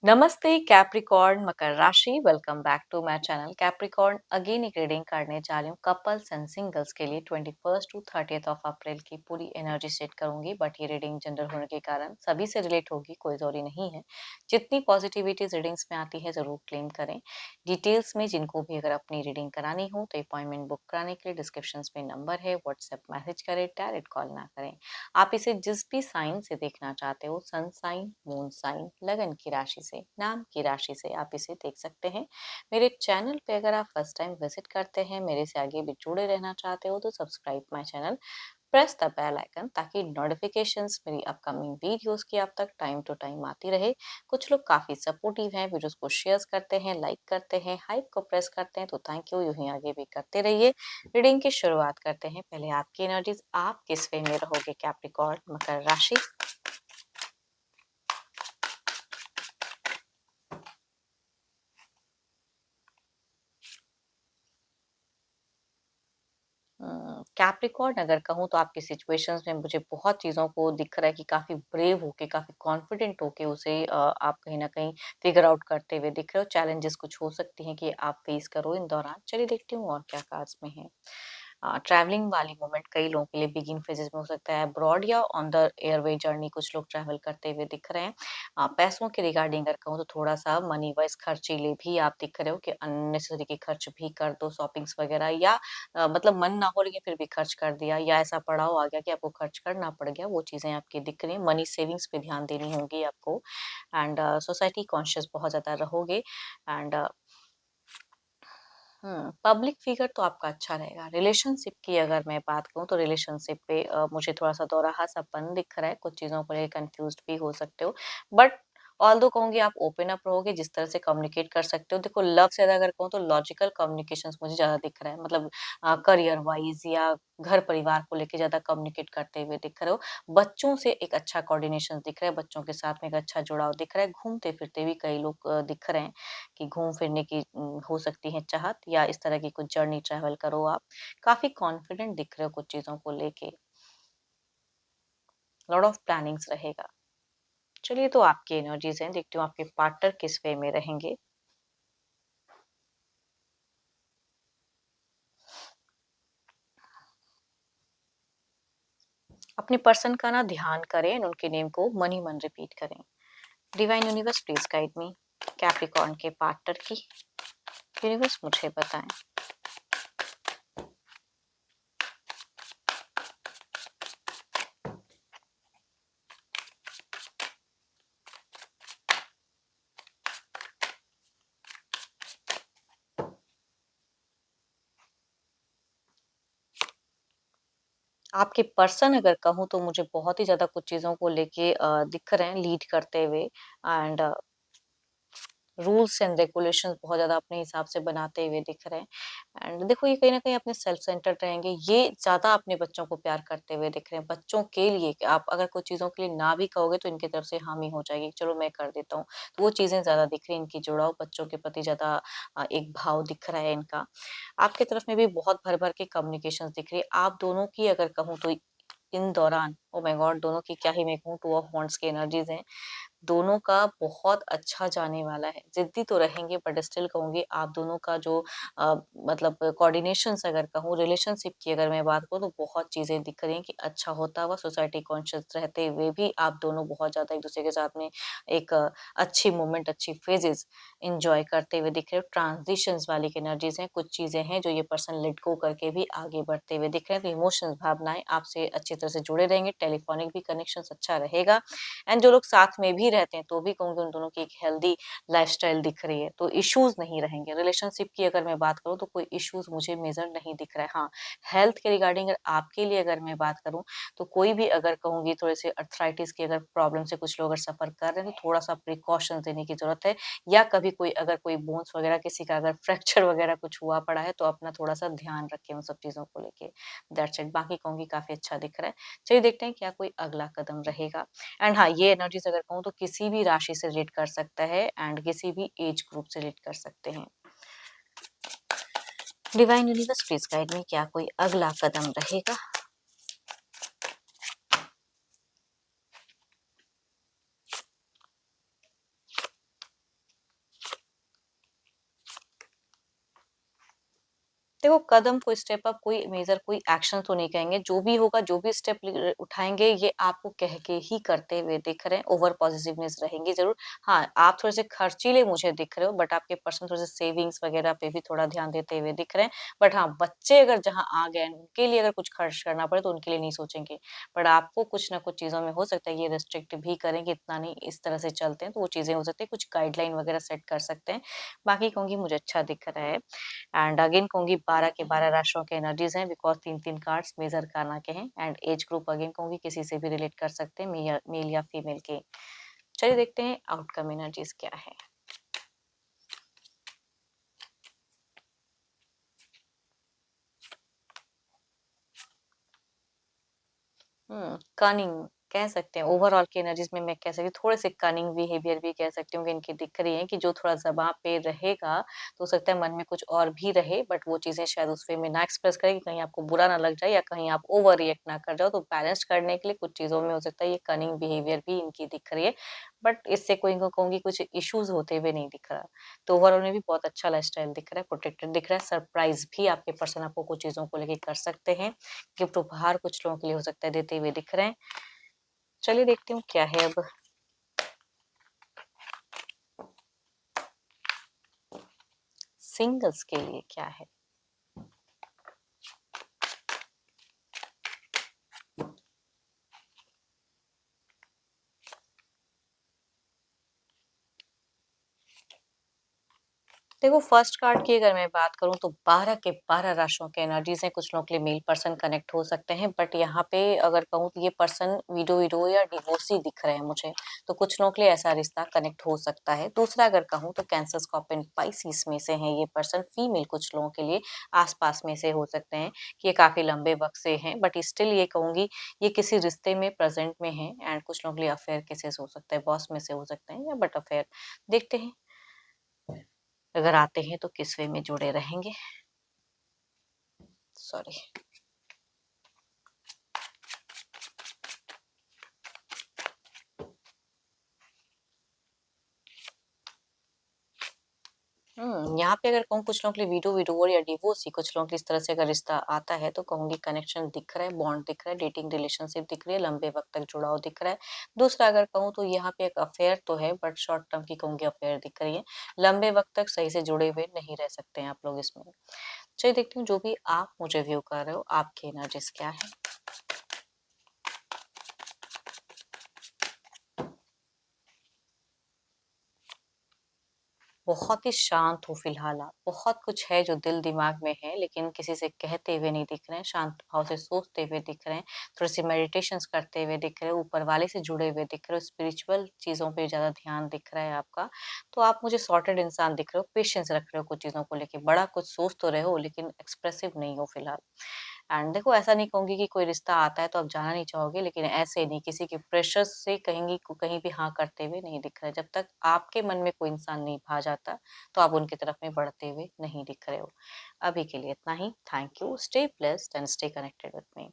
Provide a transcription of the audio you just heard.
नमस्ते कैप्रिकॉर्न मकर राशि। Welcome back to my channel Capricorn. Again एक रीडिंग करने जा रही हूँ कपल्स एंड सिंगल्स के लिए 21 टू 30 ऑफ अप्रैल की पूरी एनर्जी सेट करूंगी। बट ये रीडिंग जनरल होने के कारण सभी से रिलेट होगी, कोई जरूरी नहीं है। जितनी पॉजिटिविटी रीडिंग्स में आती है जरूर क्लेम करें। डिटेल्स में जिनको भी अगर अपनी रीडिंग करानी हो तो अपॉइंटमेंट बुक कराने के लिए डिस्क्रिप्शन में नंबर है, व्हाट्सएप मैसेज करें, डायरेक्ट कॉल ना करें। आप इसे जिस भी साइन से देखना चाहते हो, सन साइन, मून साइन, लगन की राशि से, नाम की राशि से आप इसे देख सकते हैं। मेरे चैनल पे अगर आप फर्स्ट टाइम विजिट करते हैं, मेरे से आगे भी जुड़े रहना चाहते हो तो subscribe my channel, press the bell icon ताकि नोटिफिकेशंस मेरी अपकमिंग वीडियोस की आप तक टाइम टू टाइम आती रहे। कुछ लोग काफी सपोर्टिव हैं, वीडियोस को शेयर करते हैं, लाइक करते हैं, हाइप को प्रेस करते हैं, तो थैंक यू। यूं ही आगे भी करते रहिए। रीडिंग की शुरुआत करते हैं। पहले आपकी एनर्जीज, आप किस वे में रहोगे कैप्रिकॉर्न मकर राशि। कैप्रिकॉर्न अगर कहूँ तो आपकी सिचुएशंस में मुझे बहुत चीज़ों को दिख रहा है कि काफ़ी ब्रेव होके, काफ़ी कॉन्फिडेंट होके उसे आप कहीं न कहीं फिगर आउट करते हुए दिख रहे हो। चैलेंजेस कुछ हो सकती हैं कि आप फेस करो इन दौरान। चलिए देखती हूँ और क्या कार्ड्स में है। ट्रैवलिंग वाली मोमेंट कई लोगों के लिए बिगिन फेजेस में हो सकता है। अब्रॉड या ऑन द एयरवे जर्नी कुछ लोग ट्रैवल करते हुए दिख रहे हैं। पैसों के रिगार्डिंग अगर कहूँ तो थोड़ा-सा मनी वाइज़ खर्चीले भी आप दिख रहे हो कि अननेसेसरी के खर्च भी कर दो, शॉपिंग्स वगैरह, या मतलब मन ना हो लेकिन फिर भी खर्च कर दिया, या ऐसा पड़ाव आ गया कि आपको खर्च करना पड़ गया, वो चीज़ें आपकी दिख रही हैं। मनी सेविंग्स पे ध्यान देनी होगी आपको। एंड सोसाइटी कॉन्शियस बहुत ज़्यादा रहोगे। एंड पब्लिक फिगर तो आपका अच्छा रहेगा। रिलेशनशिप की अगर मैं बात करूँ तो रिलेशनशिप पे मुझे थोड़ा-सा दोराहा-सापन दिख रहा है, कुछ चीज़ों को लेके कन्फ्यूज़्ड भी हो सकते हो। बट ऑल्दो कहूँगी आप ओपन अप रहोगे, जिस तरह से कम्युनिकेट कर सकते हो। देखो, लव से ज़्यादा अगर कहूँ तो लॉजिकल कम्युनिकेशंस मुझे ज़्यादा दिख रहा है। मतलब करियर वाइज़ या घर-परिवार को लेके ज़्यादा कम्युनिकेट करते हुए दिख रहे हो। बच्चों से एक अच्छा कोऑर्डिनेशन दिख रहा है, बच्चों के साथ में एक अच्छा जुड़ाव दिख रहा है। घूमते-फिरते भी कई लोग दिख रहे हैं कि घूम-फिरने की हो सकती है चाहत, या इस तरह की कुछ जर्नी ट्रैवल करो आप। काफ़ी कॉन्फिडेंट दिख रहे हो कुछ चीज़ों को लेके। लॉट ऑफ प्लानिंग्स रहेगा। चलिए, तो आपकी एनर्जीज़ हैं, देखती हूँ आपके पार्टनर किस वे में रहेंगे। अपने पर्सन का ना ध्यान करें एंड उनके नेम को मन ही मन रिपीट करें। Divine universe please guide me. Capricorn के पार्टनर की यूनिवर्स मुझे बताएं। आपके पर्सन अगर कहूँ तो मुझे बहुत ही ज़्यादा कुछ चीज़ों को लेके दिख रहे हैं लीड करते हुए। एंड रूल्स एंड रेगुलेशंस बहुत ज़्यादा अपने हिसाब से बनाते हुए दिख रहे हैं। एंड देखो, ये कहीं न कहीं अपने सेल्फ सेंटर्ड रहेंगे। ये ज़्यादा अपने बच्चों को प्यार करते हुए दिख रहे हैं। बच्चों के लिए कि आप अगर कुछ चीज़ों के लिए ना भी कहोगे तो इनकी तरफ से हामी हो जाएगी, चलो मैं कर देता हूँ। तो वो चीज़ें ज़्यादा दिख रही हैं, इनकी जुड़ाव बच्चों के प्रति ज़्यादा एक भाव दिख रहा है इनका। आपकी तरफ में भी बहुत भर-भर के कम्युनिकेशंस दिख रही है। आप दोनों की अगर कहूँ तो इन दौरान, ओह माय गॉड! दोनों की क्या ही मैं कहूँ, टू ऑफ वांड्स की एनर्जीज़ हैं। दोनों का बहुत अच्छा जाने वाला है। ज़िद्दी तो रहेंगे बट स्टिल कहूँगी आप दोनों का जो अ, मतलब कोऑर्डिनेशंस अगर कहूँ, रिलेशनशिप की अगर मैं बात करूँ तो बहुत चीज़ें दिख रही हैं कि अच्छा होता हुआ, सोसाइटी कॉन्शियस रहते हुए भी आप दोनों बहुत ज़्यादा एक-दूसरे के साथ में एक अच्छी मोमेंट, अच्छी फेजेज़ एन्जॉय करते हुए दिख रहे हो। ट्रांज़िशंस वाली एनर्जीज़ हैं, कुछ चीज़ें हैं जो ये पर्सन लेट गो करके भी आगे बढ़ते हुए दिख रहे हैं। तो इमोशंस, भावनाएँ आपसे अच्छी तरह से जुड़े रहेंगे। टेलीफोनिक भी कनेक्शंस अच्छा रहेगा। एंड जो लोग साथ में भी रहते हैं तो भी कहूँगी उन दोनों की एक हेल्दी लाइफस्टाइल दिख रही है, तो इश्यूज नहीं रहेंगे। रिलेशनशिप की अगर मैं बात करूँ तो कोई इश्यूज मुझे मेजर नहीं दिख रहा है। हाँ, हेल्थ के रिगार्डिंग अगर आपके लिए अगर मैं बात करूँ तो कोई भी अगर कहूँगी थोड़े से अर्थराइटिस की अगर प्रॉब्लम से कुछ लोग अगर सफर कर रहे हैं तो थोड़ा सा प्रिकॉशन देने की जरूरत है। या कभी कोई अगर कोई बोन्स वगैरह किसी का अगर फ्रैक्चर वगैरह कुछ हुआ पड़ा है तो अपना थोड़ा सा ध्यान रखें उन सब चीजों को लेके। That's it. बाकी कहूँगी काफी अच्छा दिख रहा है। चलिए देखते हैं क्या कोई अगला कदम रहेगा। एंड हाँ, ये एनर्जीज़ अगर कहूँ तो किसी भी राशि से रिलेट कर सकता है एंड किसी भी एज ग्रुप से रिलेट कर सकते हैं। डिवाइन यूनिवर्स प्लीज गाइड में, क्या कोई अगला कदम रहेगा। देखो कदम, कोई स्टेप अप, कोई मेजर, कोई एक्शन तो नहीं कहेंगे। जो भी होगा, जो भी स्टेप उठाएंगे, ये आपको कह के ही करते हुए दिख रहे हैं। ओवर पॉजिटिवनेस रहेंगी जरूर। हाँ, आप थोड़े से खर्चीले मुझे दिख रहे हो, बट आपके पर्सन थोड़े से सेविंग्स वगैरह पे भी थोड़ा ध्यान देते हुए दिख रहे हैं। बट हाँ, बच्चे अगर जहाँ आ गए हैं, उनके लिए अगर कुछ खर्च करना पड़े तो उनके लिए नहीं सोचेंगे। बट आपको कुछ ना कुछ चीजों में हो सकता है ये रिस्ट्रिक्ट भी करें कि इतना नहीं, इस तरह से चलते हैं, तो वो चीजें हो सकती है, कुछ गाइडलाइन वगैरह सेट कर सकते हैं। बाकी कहूंगी मुझे अच्छा दिख रहा है। एंड अगेन कहूंगी 12 के 12 राशियों के एनर्जीज हैं, बिकॉज तीन तीन कार्ड्स मेजर काना के हैं। एंड एज ग्रुप अगेन कहूंगी किसी से भी रिलेट कर सकते हैं, मेल या फीमेल के। चलिए देखते हैं आउटकम एनर्जीज क्या है। कनिंग कह सकते हैं, ओवरऑल की एनर्जीज में मैं कह सकती हूँ थोड़े से कनिंग बिहेवियर भी कह सकती हूँ कि इनकी दिख रही है, कि जो थोड़ा ज़बां पे रहेगा तो हो सकता है मन में कुछ और भी रहे, बट वो चीज़ें शायद उस वे में ना एक्सप्रेस करें कि कहीं आपको बुरा ना लग जाए या कहीं आप ओवर रिएक्ट ना कर जाओ। तो बैलेंस करने के लिए कुछ चीज़ों में हो सकता है ये कनिंग बिहेवियर भी इनकी दिख रही है, बट इससे कोई इनको कहूंगी कुछ इश्यूज होते हुए नहीं दिख रहा। तो ओवरऑल में भी बहुत अच्छा लाइफस्टाइल दिख रहा है, प्रोटेक्टेड दिख रहा है। सरप्राइज भी आपके पर्सन आपको कुछ चीज़ों को लेके कर सकते हैं। गिफ्ट उपहार कुछ लोगों के लिए हो सकता है देते हुए दिख रहे हैं। चलिए देखती हूँ क्या है अब सिंगल्स के लिए क्या है। देखो फर्स्ट कार्ड की अगर मैं बात करूं तो 12 के 12 राशियों के एनर्जीज हैं। कुछ लोगों के लिए मेल पर्सन कनेक्ट हो सकते हैं, बट यहाँ पे अगर कहूँ तो ये पर्सन विडो विडो या डिवोर्सी दिख रहे हैं मुझे। तो कुछ लोगों के लिए ऐसा रिश्ता कनेक्ट हो सकता है। दूसरा अगर कहूँ तो कैंसर, स्कॉर्पियन, पाइसिस में से हैं ये पर्सन। फीमेल कुछ लोगों के लिए आसपास में से हो सकते हैं कि ये काफी लंबे वक्त से हैं, बट स्टिल ये कहूंगी ये किसी रिश्ते में प्रेजेंट में है। एंड कुछ लोगों के लिए अफेयर केसेस हो सकता है, बॉस में से हो सकते हैं या बट अफेयर। देखते हैं अगर आते हैं तो किस वे में जुड़े रहेंगे। सॉरी। यहाँ पे अगर कहूँ कुछ लोगों के लिए वीडो विडोवर या डिवोर्स ही, कुछ लोगों के इस तरह से अगर रिश्ता आता है तो कहूंगी कनेक्शन दिख रहा है, बॉन्ड दिख रहा है, डेटिंग रिलेशनशिप दिख रही है, लंबे वक्त तक जुड़ाव दिख रहा है। दूसरा अगर कहूँ तो यहाँ पे एक अफेयर तो है, बट शॉर्ट टर्म की कहूंगी अफेयर दिख रही है। लंबे वक्त तक सही से जुड़े हुए नहीं रह सकते हैं आप लोग इसमें। चलिए देखती हूँ जो भी आप मुझे व्यू कर रहे हो आपकी एनर्जीज क्या है। बहुत ही शांत हो फिलहाल आप। बहुत कुछ है जो दिल दिमाग में है, लेकिन किसी से कहते हुए नहीं दिख रहे हैं। शांत भाव से सोचते हुए दिख रहे हैं। थोड़ी सी मेडिटेशंस करते हुए दिख रहे हैं। ऊपर वाले से जुड़े हुए दिख रहे हो। स्पिरिचुअल चीजों पे ज्यादा ध्यान दिख रहा है आपका। तो आप मुझे सॉर्टेड इंसान दिख रहे हो, पेशेंस रख रहे हो कुछ चीजों को लेके। बड़ा कुछ सोच तो रहे हो लेकिन एक्सप्रेसिव नहीं हो फिलहाल। एंड देखो ऐसा नहीं कहूंगी कि कोई रिश्ता आता है तो आप जाना नहीं चाहोगे, लेकिन ऐसे नहीं किसी के प्रेशर से कहेंगी कहीं भी हाँ करते हुए नहीं दिख रहा है। जब तक आपके मन में कोई इंसान नहीं भा जाता तो आप उनकी तरफ में बढ़ते हुए नहीं दिख रहे हो। अभी के लिए इतना ही। Thank you. Stay blessed and stay connected with me.